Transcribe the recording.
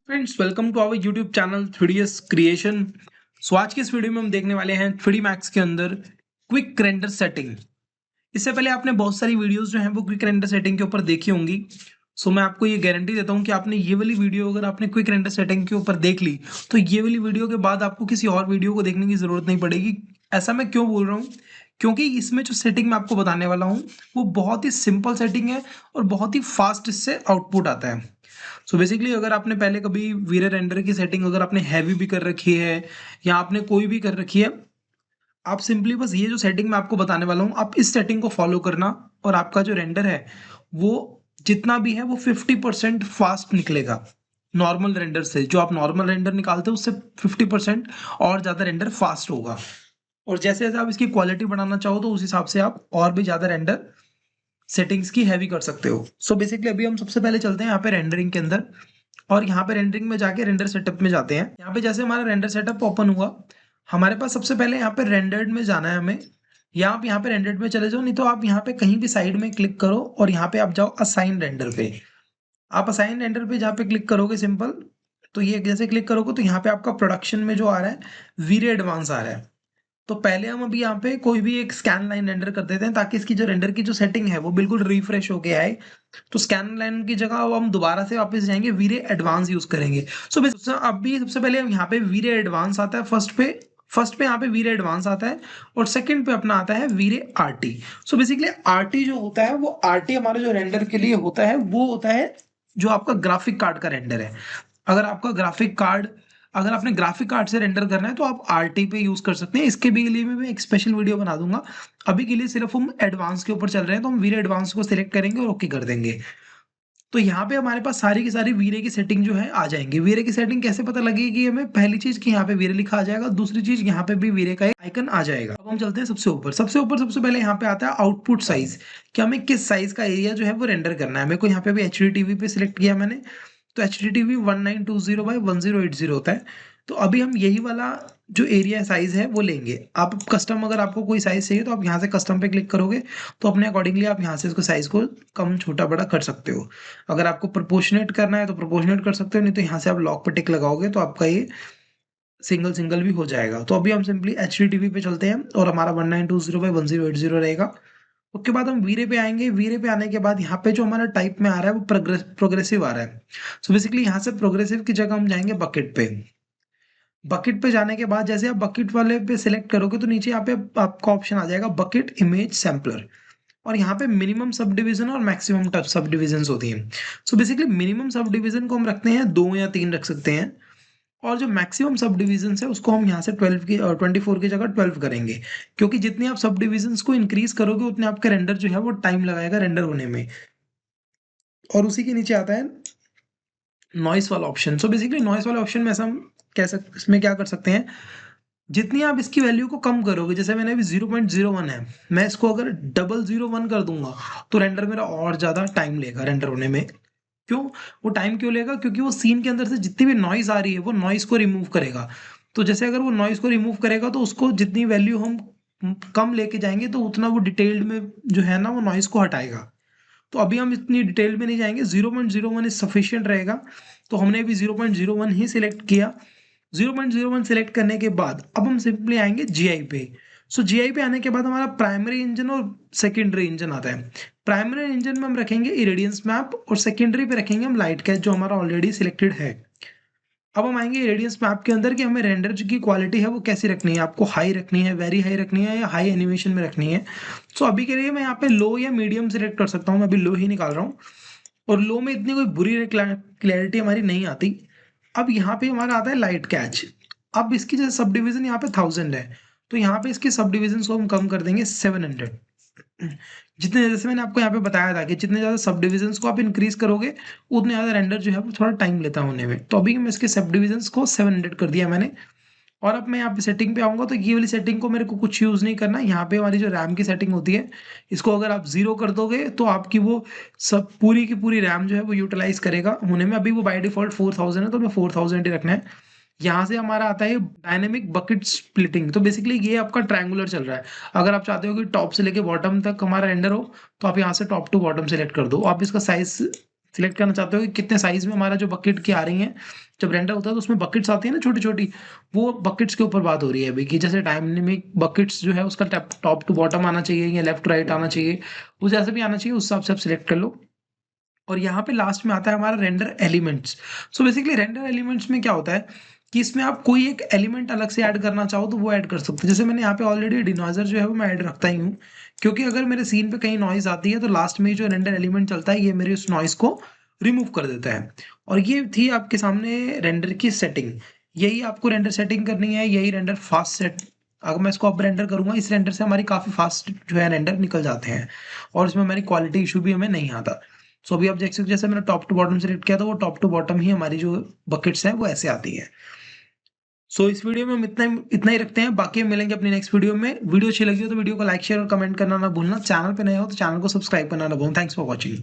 Friends welcome to our YouTube channel 3ds creation. So आज की इस वीडियो में हम देखने वाले हैं 3D Max के अंदर क्विक रेंडर सेटिंग। इससे पहले आपने बहुत सारी वीडियोस जो हैं वो क्विक रेंडर सेटिंग के ऊपर देखी होंगी। सो मैं आपको ये गारंटी देता हूँ कि आपने ये वाली वीडियो अगर आपने क्विक रेंडर सेटिंग के ऊपर देख ली तो ये वाली वीडियो के बाद आपको किसी और वीडियो को देखने की जरूरत नहीं पड़ेगी। ऐसा मैं क्यों बोल रहा हूँ? क्योंकि इसमें जो सेटिंग मैं आपको बताने वाला हूँ वो बहुत ही सिंपल सेटिंग है और बहुत ही फास्ट इससे आउटपुट आता है। सो बेसिकली अगर आपने पहले कभी वीरे रेंडर की सेटिंग अगर आपने हैवी भी कर रखी है या आपने कोई भी कर रखी है, आप सिंपली बस ये जो सेटिंग मैं आपको बताने वाला हूँ आप इस सेटिंग को फॉलो करना और आपका जो रेंडर है वो जितना भी है वो 50% फास्ट निकलेगा। नॉर्मल रेंडर से जो आप नॉर्मल रेंडर निकालते हो उससे 50% और ज़्यादा रेंडर फास्ट होगा। और जैसे जैसे आप इसकी क्वालिटी बढ़ाना चाहो तो उस हिसाब से आप और भी ज़्यादा रेंडर सेटिंग्स की हैवी कर सकते हो। सो बेसिकली अभी हम सबसे पहले चलते हैं यहाँ पे रेंडरिंग के अंदर और यहाँ पे रेंडरिंग में जाके रेंडर सेटअप में जाते हैं। यहाँ पे जैसे हमारा रेंडर सेटअप ओपन हुआ, हमारे पास सबसे पहले यहाँ पे रेंडर्ड में जाना है हमें, या आप यहाँ पे रेंडर्ड में चले जाओ, नहीं तो आप यहाँ पे कहीं भी साइड में क्लिक करो और यहाँ पे आप जाओ असाइन रेंडर पे। आप असाइन रेंडर पे जहाँ पे क्लिक करोगे सिंपल, तो ये जैसे क्लिक करोगे तो यहाँ पे आपका प्रोडक्शन में जो आ रहा है वीरे एडवांस आ रहा है। तो पहले हम अभी यहाँ पे कोई भी एक स्कैन लाइन रेंडर कर देते हैं ताकि इसकी जो रेंडर की जो सेटिंग है वो बिल्कुल रिफ्रेश होके आए। तो स्कैन लाइन की जगह अब हम दोबारा से वापस जाएंगे, वीरे एडवांस यूज करेंगे। सो अभी सबसे पहले हम यहाँ पे वीरे एडवांस आता है फर्स्ट पे यहाँ पे वीरे एडवांस आता है और सेकंड पे अपना आता है वीरे आरटी। सो बेसिकली आरटी जो होता है वो आरटी हमारे जो रेंडर के लिए होता है वो होता है जो आपका ग्राफिक कार्ड का रेंडर है। अगर आपका ग्राफिक कार्ड अगर आपने ग्राफिक कार्ड से रेंडर करना है तो आप आरटी पे यूज कर सकते हैं। इसके भी लिए मैं एक स्पेशल वीडियो बना दूंगा। अभी के लिए सिर्फ हम एडवांस के ऊपर चल रहे हैं तो हम वीरे एडवांस को सिलेक्ट करेंगे और ओके कर देंगे। तो यहाँ पे हमारे पास सारी की सारी वीरे की सेटिंग जो है आ जाएंगी। वीरे की सेटिंग कैसे पता लगेगी हमें? पहली चीज कि यहाँ पे वीरे लिखा आ जाएगा, दूसरी चीज यहाँ पे भी वीरे का एक आइकन आ जाएगा। अब हम चलते हैं सबसे ऊपर सबसे पहले यहाँ पे आता है आउटपुट साइज, कि हमें किस साइज का एरिया जो है वो रेंडर करना है। मेरे को यहाँ पे भी एच डी टीवी पे सिलेक्ट किया मैंने, तो एच डी टीवी 1920 बाई 1080 होता है। तो अभी हम यही वाला जो एरिया साइज है वो लेंगे। आप कस्टम अगर आपको कोई साइज चाहिए तो आप यहाँ से कस्टम पे क्लिक करोगे तो अपने अकॉर्डिंगली आप यहाँ से इसको साइज को कम छोटा बड़ा कर सकते हो। अगर आपको प्रोपोर्शनेट करना है तो प्रोपोर्शनेट कर सकते हो, नहीं तो यहाँ से आप लॉक पे टिक लगाओगे तो आपका ये सिंगल सिंगल भी हो जाएगा। तो अभी हम सिंपली एच डी टीवी पे चलते हैं और हमारा 1920 बाई 1080 रहेगा। उसके बाद हम वीरे पे आएंगे। वीरे पे आने के बाद यहाँ पे जो हमारा टाइप में आ रहा है वो प्रोग्रेसिव आ रहा है। सो बेसिकली यहाँ से प्रोग्रेसिव की जगह हम जाएंगे बकेट पे। बकेट पे जाने के बाद जैसे आप बकेट वाले पे सिलेक्ट करोगे तो नीचे यहाँ पे आपका ऑप्शन आ जाएगा बकेट इमेज सैम्पलर, और यहाँ पे मिनिमम सब डिवीजन और मैक्सिमम सब डिविजन होती हैं। So basically minimum sub division को हम रखते हैं 2 या 3 रख सकते हैं, और जो मैक्सिमम सब डिविजन है उसको हम यहाँ से 12 की 24 की जगह 12 करेंगे। क्योंकि जितने आप सब डिविजन को इंक्रीज करोगे उतने आपका रेंडर जो है वो टाइम लगाएगा रेंडर होने में। और उसी के नीचे आता है नॉइस वाला ऑप्शन। सो बेसिकली नॉइस वाला ऑप्शन में ऐसा हम इसमें क्या कर सकते हैं, जितनी आप इसकी वैल्यू को कम करोगे, जैसे मैंने अभी 0.01 है, मैं इसको अगर 0.001 कर दूंगा तो रेंडर मेरा और ज्यादा टाइम लेगा रेंडर होने में। क्यों? वो टाइम क्यों लेगा? क्योंकि वो सीन के अंदर से जितनी भी नॉइज आ रही है वो नॉइज को रिमूव करेगा। तो जैसे अगर वो नॉइज को रिमूव करेगा तो उसको जितनी वैल्यू हम कम लेके जाएंगे तो उतना वो डिटेल्ड में जो है ना वो नॉइज को हटाएगा। तो अभी हम इतनी डिटेल में नहीं जाएंगे, 0.01 इज सफिशियंट रहेगा। तो हमने अभी 0.01 ही सिलेक्ट किया। 0.01 सिलेक्ट करने के बाद अब हम सिंपली आएंगे जीआई पे। सो जीआई पे आने के बाद हमारा प्राइमरी इंजन और सेकेंडरी इंजन आता है। प्राइमरी इंजन में हम रखेंगे इरेडियंस मैप और सेकेंडरी पे रखेंगे हम लाइट कैच जो हमारा ऑलरेडी सिलेक्टेड है। अब हम आएंगे रेडियंस मैप के अंदर कि हमें रेंडर की क्वालिटी है वो कैसी रखनी है, आपको हाई रखनी है, वेरी हाई रखनी है, या हाई एनिमेशन में रखनी है। सो अभी के लिए मैं यहाँ पे लो या मीडियम सिलेक्ट कर सकता हूँ, मैं अभी लो ही निकाल रहा हूँ। और लो में इतनी कोई बुरी क्लैरिटी हमारी नहीं आती। अब यहाँ पे हमारा आता है लाइट कैच। अब इसकी जैसे सब डिवीजन यहाँ पे 1000 है, तो यहाँ पे इसके सब डिवीजन को हम कम कर देंगे 700। जितने जैसे मैंने आपको यहाँ पे बताया था कि जितने ज्यादा सब डिविजन्स को आप इंक्रीज करोगे उतने ज्यादा रेंडर जो है वो थोड़ा टाइम लेता है होने में। तो अभी मैं इसके सब डिविजन्स को 700 कर दिया मैंने। और अब मैं यहाँ पे सेटिंग पे आऊंगा तो ये वाली सेटिंग को मेरे को कुछ यूज नहीं करना। यहाँ पे हमारी जो रैम की सेटिंग होती है इसको अगर आप 0 कर दोगे तो आपकी वो सब पूरी की पूरी रैम जो है वो यूटिलाइज करेगा होने में। अभी वो बाय डिफॉल्ट 4000 है तो मैं 4000 ही रखना है। यहाँ से हमारा आता है डायनेमिक बकेट स्प्लिटिंग। तो बेसिकली ये आपका ट्रायंगुलर चल रहा है। अगर आप चाहते हो कि टॉप से लेके बॉटम तक हमारा रेंडर हो तो आप यहाँ से टॉप टू बॉटम सेलेक्ट कर दो। आप इसका साइज सिलेक्ट करना चाहते हो कि कितने साइज में हमारा जो बकेट की आ रही हैं। जब रेंडर होता है तो उसमें बकेट्स आती है ना छोटी-छोटी, वो बकेट्स के ऊपर बात हो रही है अभी कि जैसे डायनामिक बकेट्स जो है उसका टॉप टू बॉटम आना चाहिए या लेफ्ट टू राइट आना चाहिए, वो जैसे भी आना चाहिए उस हिसाब से आप सिलेक्ट कर लो। और यहाँ पे लास्ट में आता है हमारा render elements. So basically render elements में क्या होता है कि इसमें आप कोई एक एलिमेंट अलग से ऐड करना चाहो तो वो ऐड कर सकते हो। जैसे मैंने यहाँ पे ऑलरेडी डिनॉइजर जो है वो मैं ऐड रखता ही हूँ, क्योंकि अगर मेरे सीन पे कहीं नॉइज़ आती है तो लास्ट में जो रेंडर एलिमेंट चलता है ये मेरे उस नॉइज़ को रिमूव कर देता है। और ये थी आपके सामने रेंडर की सेटिंग। यही आपको रेंडर सेटिंग करनी है, यही रेंडर फास्ट सेट। अगर मैं इसको अब रेंडर करूँगा, इस रेंडर से हमारी काफ़ी फास्ट जो है रेंडर निकल जाते हैं और इसमें हमारी क्वालिटी इश्यू भी हमें नहीं आता। सो अभी आप देख सकते हो जैसे मैंने टॉप टू बॉटम सेलेक्ट किया था, वो टॉप टू बॉटम ही हमारी जो बकेट्स हैं वो ऐसे आती है। सो इस वीडियो में हम इतना ही रखते हैं, बाकी हम मिलेंगे अपनी नेक्स्ट वीडियो में। वीडियो अच्छी लगी हो तो वीडियो को लाइक शेयर और कमेंट करना ना भूलना। चैनल पे नए हो तो चैनल को सब्सक्राइब करना ना भूलना। Thanks for watching.